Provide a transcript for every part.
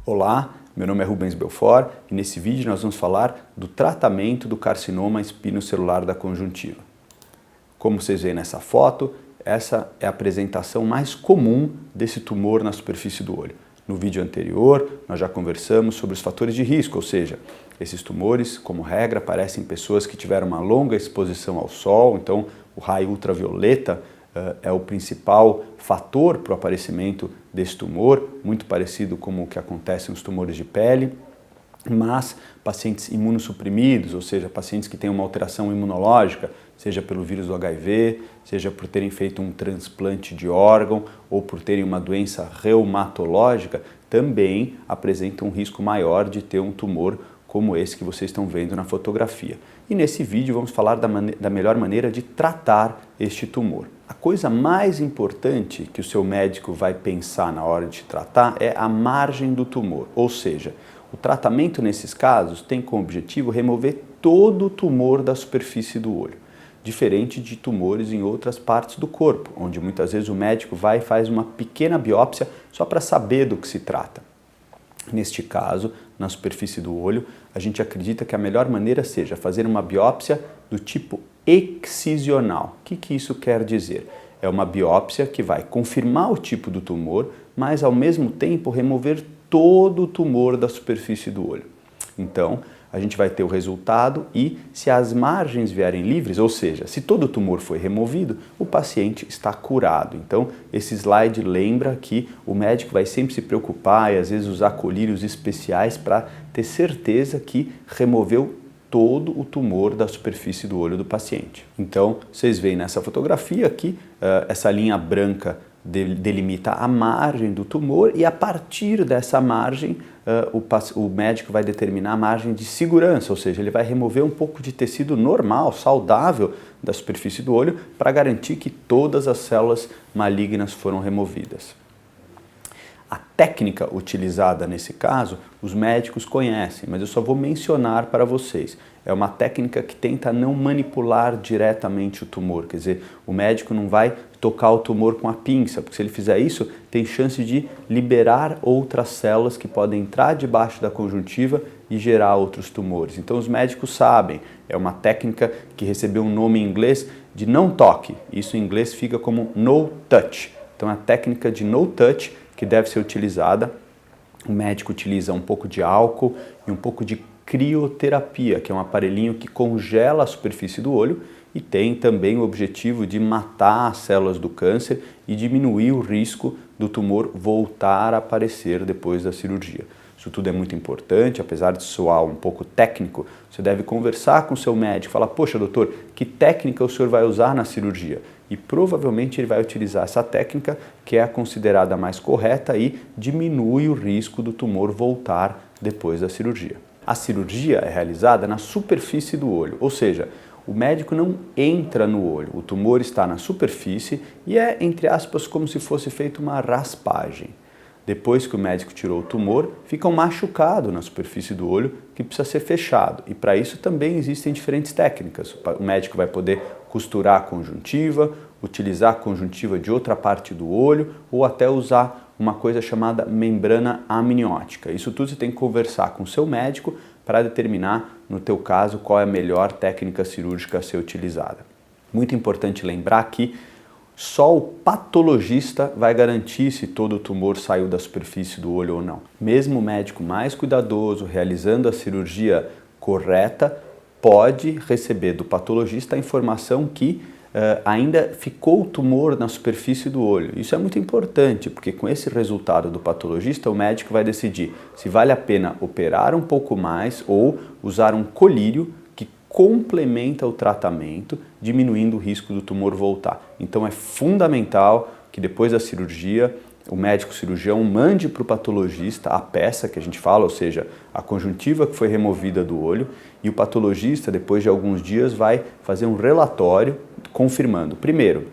Olá, meu nome é Rubens Belfort e nesse vídeo nós vamos falar do tratamento do carcinoma espinocelular da conjuntiva. Como vocês veem nessa foto, essa é a apresentação mais comum desse tumor na superfície do olho. No vídeo anterior, nós já conversamos sobre os fatores de risco, ou seja, esses tumores, como regra, aparecem em pessoas que tiveram uma longa exposição ao sol, então o raio ultravioleta é o principal fator para o aparecimento desse tumor, muito parecido com o que acontece nos tumores de pele, mas pacientes imunossuprimidos, ou seja, pacientes que têm uma alteração imunológica, seja pelo vírus do HIV, seja por terem feito um transplante de órgão ou por terem uma doença reumatológica, também apresentam um risco maior de ter um tumor como esse que vocês estão vendo na fotografia. E nesse vídeo vamos falar da melhor maneira de tratar este tumor. A coisa mais importante que o seu médico vai pensar na hora de tratar é a margem do tumor, ou seja, o tratamento nesses casos tem como objetivo remover todo o tumor da superfície do olho, diferente de tumores em outras partes do corpo, onde muitas vezes o médico vai e faz uma pequena biópsia só para saber do que se trata. Neste caso, na superfície do olho, a gente acredita que a melhor maneira seja fazer uma biópsia do tipo excisional. O que isso quer dizer? É uma biópsia que vai confirmar o tipo do tumor, mas ao mesmo tempo remover todo o tumor da superfície do olho. Então, a gente vai ter o resultado e, se as margens vierem livres, ou seja, se todo o tumor foi removido, o paciente está curado. Então, esse slide lembra que o médico vai sempre se preocupar e às vezes usar colírios especiais para ter certeza que removeu todo o tumor da superfície do olho do paciente. Então, vocês veem nessa fotografia aqui, essa linha branca delimita a margem do tumor e a partir dessa margem o médico vai determinar a margem de segurança, ou seja, ele vai remover um pouco de tecido normal, saudável da superfície do olho para garantir que todas as células malignas foram removidas. A técnica utilizada nesse caso, os médicos conhecem, mas eu só vou mencionar para vocês. É uma técnica que tenta não manipular diretamente o tumor, quer dizer, o médico não vai tocar o tumor com a pinça, porque se ele fizer isso, tem chance de liberar outras células que podem entrar debaixo da conjuntiva e gerar outros tumores. Então os médicos sabem, é uma técnica que recebeu um nome em inglês de não toque, isso em inglês fica como no touch. Então a técnica de no touch que deve ser utilizada, o médico utiliza um pouco de álcool e um pouco de crioterapia, que é um aparelhinho que congela a superfície do olho e tem também o objetivo de matar as células do câncer e diminuir o risco do tumor voltar a aparecer depois da cirurgia. Isso tudo é muito importante, apesar de soar um pouco técnico, você deve conversar com o seu médico, falar, poxa doutor, que técnica o senhor vai usar na cirurgia? E provavelmente ele vai utilizar essa técnica que é a considerada mais correta e diminui o risco do tumor voltar depois da cirurgia. A cirurgia é realizada na superfície do olho, ou seja, o médico não entra no olho, o tumor está na superfície e é, entre aspas, como se fosse feita uma raspagem. Depois que o médico tirou o tumor, fica um machucado na superfície do olho que precisa ser fechado. E para isso também existem diferentes técnicas. O médico vai poder costurar a conjuntiva, utilizar a conjuntiva de outra parte do olho ou até usar uma coisa chamada membrana amniótica. Isso tudo você tem que conversar com o seu médico para determinar, no teu caso, qual é a melhor técnica cirúrgica a ser utilizada. Muito importante lembrar que só o patologista vai garantir se todo o tumor saiu da superfície do olho ou não. Mesmo o médico mais cuidadoso, realizando a cirurgia correta, pode receber do patologista a informação que ainda ficou o tumor na superfície do olho. Isso é muito importante, porque com esse resultado do patologista, o médico vai decidir se vale a pena operar um pouco mais ou usar um colírio que complementa o tratamento, diminuindo o risco do tumor voltar. Então é fundamental que depois da cirurgia, o médico cirurgião mande para o patologista a peça que a gente fala, ou seja, a conjuntiva que foi removida do olho, e o patologista, depois de alguns dias, vai fazer um relatório confirmando, primeiro,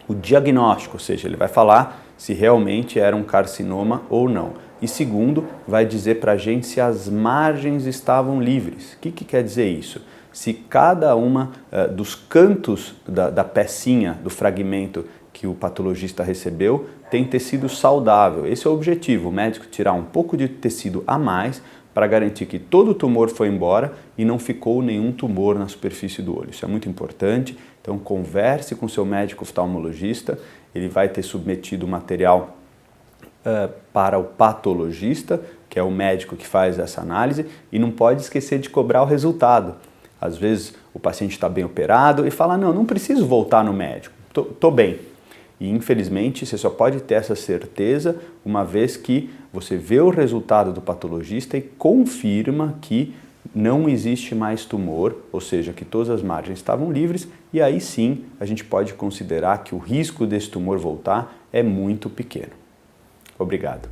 o diagnóstico, ou seja, ele vai falar se realmente era um carcinoma ou não. E segundo, vai dizer para a gente se as margens estavam livres. O que quer dizer isso? Se cada uma dos cantos da pecinha, do fragmento, que o patologista recebeu tem tecido saudável. Esse é o objetivo, o médico tirar um pouco de tecido a mais para garantir que todo o tumor foi embora e não ficou nenhum tumor na superfície do olho. Isso é muito importante, então converse com seu médico oftalmologista, ele vai ter submetido o material para o patologista, que é o médico que faz essa análise, e não pode esquecer de cobrar o resultado. Às vezes o paciente está bem operado e fala, não preciso voltar no médico, tô bem. E infelizmente você só pode ter essa certeza uma vez que você vê o resultado do patologista e confirma que não existe mais tumor, ou seja, que todas as margens estavam livres, e aí sim a gente pode considerar que o risco desse tumor voltar é muito pequeno. Obrigado.